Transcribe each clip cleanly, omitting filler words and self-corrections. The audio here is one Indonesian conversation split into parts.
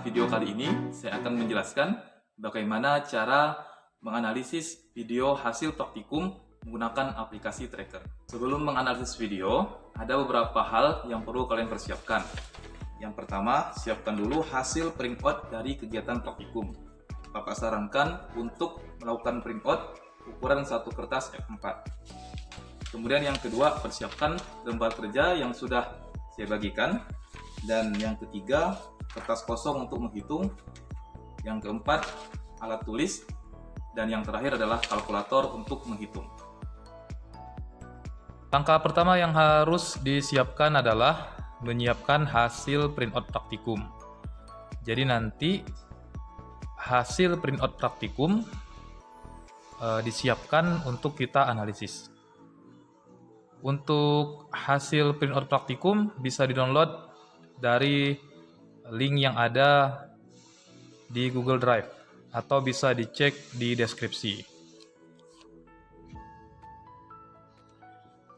video kali ini, saya akan menjelaskan bagaimana cara menganalisis video hasil praktikum menggunakan aplikasi tracker. Sebelum menganalisis video, ada beberapa hal yang perlu kalian persiapkan. Yang pertama, siapkan dulu hasil printout dari kegiatan praktikum. Bapak sarankan untuk melakukan printout ukuran satu kertas F4. Kemudian yang kedua, persiapkan lembar kerja yang sudah saya bagikan. Dan yang ketiga, kertas kosong untuk menghitung. Yang keempat, alat tulis. Dan yang terakhir adalah kalkulator untuk menghitung. Langkah pertama yang harus disiapkan adalah menyiapkan hasil printout praktikum. Jadi nanti hasil printout praktikum disiapkan untuk kita analisis. Untuk hasil printout praktikum bisa di-download dari link yang ada di Google Drive atau bisa dicek di deskripsi.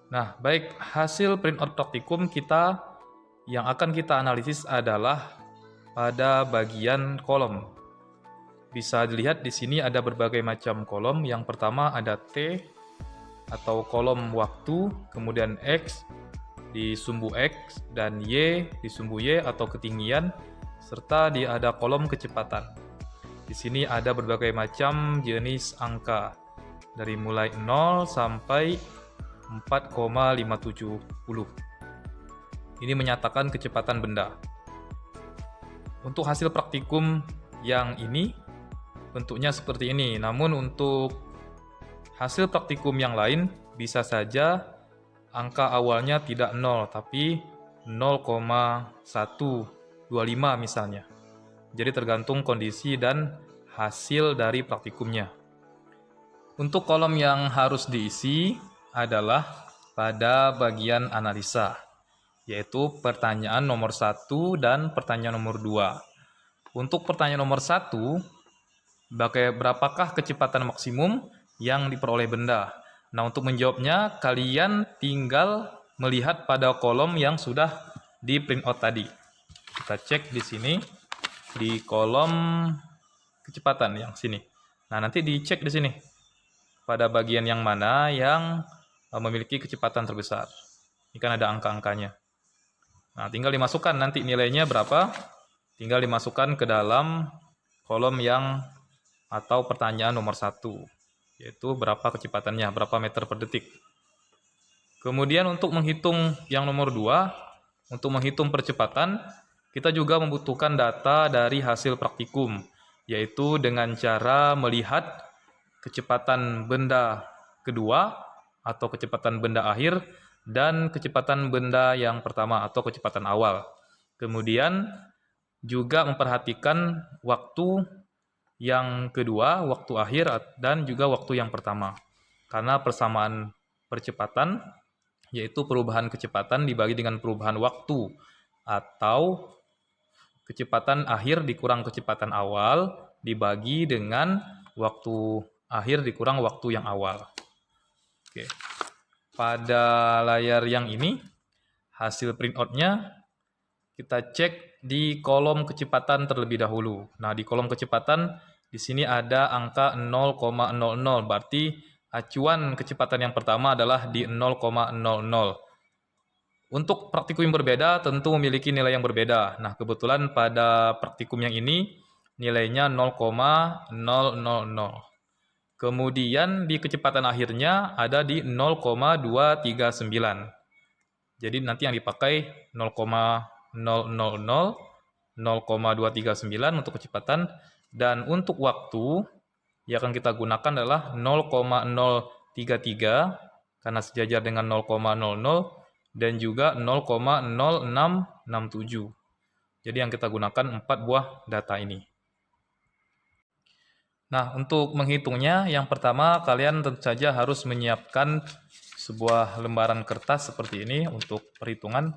Nah, baik, hasil printout praktikum kita yang akan kita analisis adalah pada bagian kolom. Bisa dilihat di sini ada berbagai macam kolom. Yang pertama ada T atau kolom waktu, kemudian X di sumbu X, dan Y di sumbu Y atau ketinggian, serta ada kolom kecepatan. Di sini ada berbagai macam jenis angka, dari mulai 0 sampai 4,570. Ini menyatakan kecepatan benda. Untuk hasil praktikum yang ini, bentuknya seperti ini. Namun untuk hasil praktikum yang lain, bisa saja angka awalnya tidak 0, tapi 0,125 misalnya. Jadi tergantung kondisi dan hasil dari praktikumnya. Untuk kolom yang harus diisi adalah pada bagian analisa, yaitu pertanyaan nomor 1 dan pertanyaan nomor 2. Untuk pertanyaan nomor 1, berapakah kecepatan maksimum yang diperoleh benda? Nah, untuk menjawabnya, kalian tinggal melihat pada kolom yang sudah di printout tadi. Kita cek di sini, di kolom kecepatan yang sini. Nah, nanti dicek di sini, pada bagian yang mana yang memiliki kecepatan terbesar. Ini kan ada angka-angkanya. Nah, tinggal dimasukkan nanti nilainya berapa, tinggal dimasukkan ke dalam kolom yang atau pertanyaan nomor 1. Yaitu berapa kecepatannya, berapa meter per detik. Kemudian untuk menghitung yang nomor 2, untuk menghitung percepatan, kita juga membutuhkan data dari hasil praktikum, yaitu dengan cara melihat kecepatan benda kedua atau kecepatan benda akhir dan kecepatan benda yang pertama atau kecepatan awal. Kemudian juga memperhatikan waktu yang kedua, waktu akhir, dan juga waktu yang pertama. Karena persamaan percepatan, yaitu perubahan kecepatan dibagi dengan perubahan waktu, atau kecepatan akhir dikurang kecepatan awal dibagi dengan waktu akhir dikurang waktu yang awal. Oke. Pada layar yang ini, hasil printoutnya kita cek di kolom kecepatan terlebih dahulu. Nah, di kolom kecepatan di sini ada angka 0,00, berarti acuan kecepatan yang pertama adalah di 0,00. Untuk praktikum yang berbeda tentu memiliki nilai yang berbeda. Nah, kebetulan pada praktikum yang ini nilainya 0,000. Kemudian di kecepatan akhirnya ada di 0,239. Jadi nanti yang dipakai 0,000, 0,239 untuk kecepatan, dan untuk waktu yang akan kita gunakan adalah 0,033 karena sejajar dengan 0,00 dan juga 0,0667. Jadi yang kita gunakan 4 buah data ini. Nah, untuk menghitungnya, yang pertama kalian tentu saja harus menyiapkan sebuah lembaran kertas seperti ini untuk perhitungan.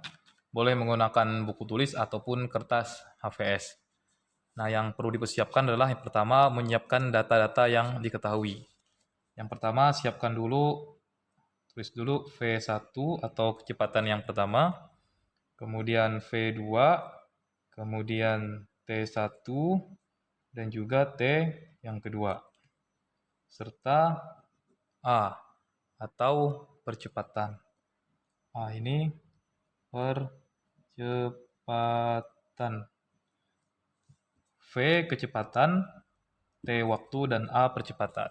Boleh menggunakan buku tulis ataupun kertas HVS. Nah, yang perlu dipersiapkan adalah yang pertama menyiapkan data-data yang diketahui. Yang pertama, siapkan dulu, tulis dulu V1 atau kecepatan yang pertama, kemudian V2, kemudian T1 dan juga T yang kedua, serta A atau percepatan. A ini percepatan, V kecepatan, T waktu, dan A percepatan.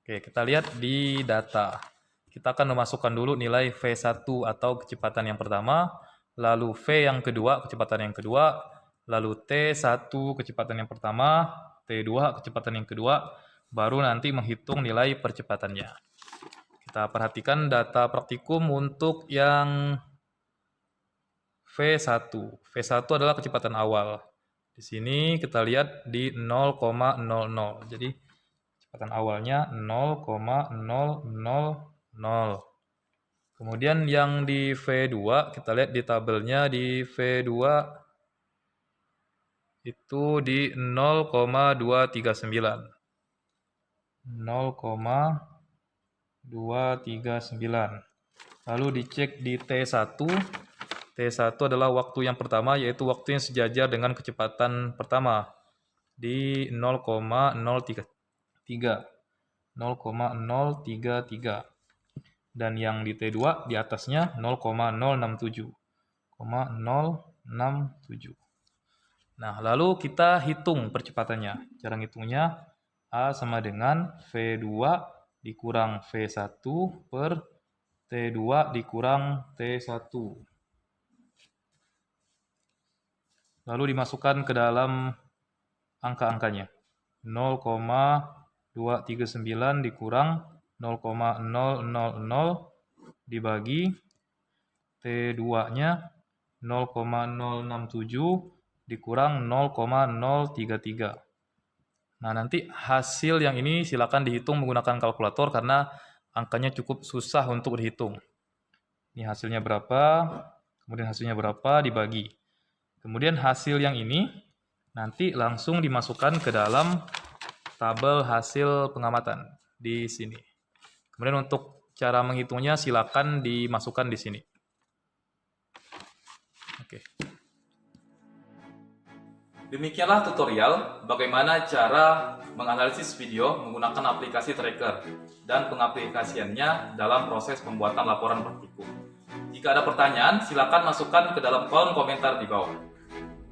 Oke, kita lihat di data. Kita akan memasukkan dulu nilai V1 atau kecepatan yang pertama, lalu V yang kedua, kecepatan yang kedua, lalu T1 kecepatan yang pertama, T2 kecepatan yang kedua, baru nanti menghitung nilai percepatannya. Kita perhatikan data praktikum untuk yang V1. V1 adalah kecepatan awal. Di sini kita lihat di 0,00. Jadi kecepatan awalnya 0,000. Kemudian yang di V2, kita lihat di tabelnya di V2 itu di 0,239. 0,239. Lalu dicek di T1. T1 adalah waktu yang pertama, yaitu waktu yang sejajar dengan kecepatan pertama di 0,033. Dan yang di T2 di atasnya 0,067. Nah, lalu kita hitung percepatannya. Cara ngitungnya A sama dengan V2 dikurang V1 per T2 dikurang T1. Lalu dimasukkan ke dalam angka-angkanya. 0,239 dikurang 0,000 dibagi T2-nya 0,067 dikurang 0,033. Nah, nanti hasil yang ini silakan dihitung menggunakan kalkulator karena angkanya cukup susah untuk dihitung. Ini hasilnya berapa, kemudian hasilnya berapa dibagi. Kemudian hasil yang ini nanti langsung dimasukkan ke dalam tabel hasil pengamatan di sini. Kemudian untuk cara menghitungnya silakan dimasukkan di sini. Oke. Demikianlah tutorial bagaimana cara menganalisis video menggunakan aplikasi tracker dan pengaplikasiannya dalam proses pembuatan laporan praktikum. Jika ada pertanyaan, silakan masukkan ke dalam kolom komentar di bawah.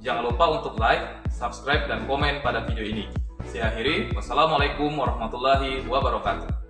Jangan lupa untuk like, subscribe, dan komen pada video ini. Saya akhiri. Wassalamualaikum warahmatullahi wabarakatuh.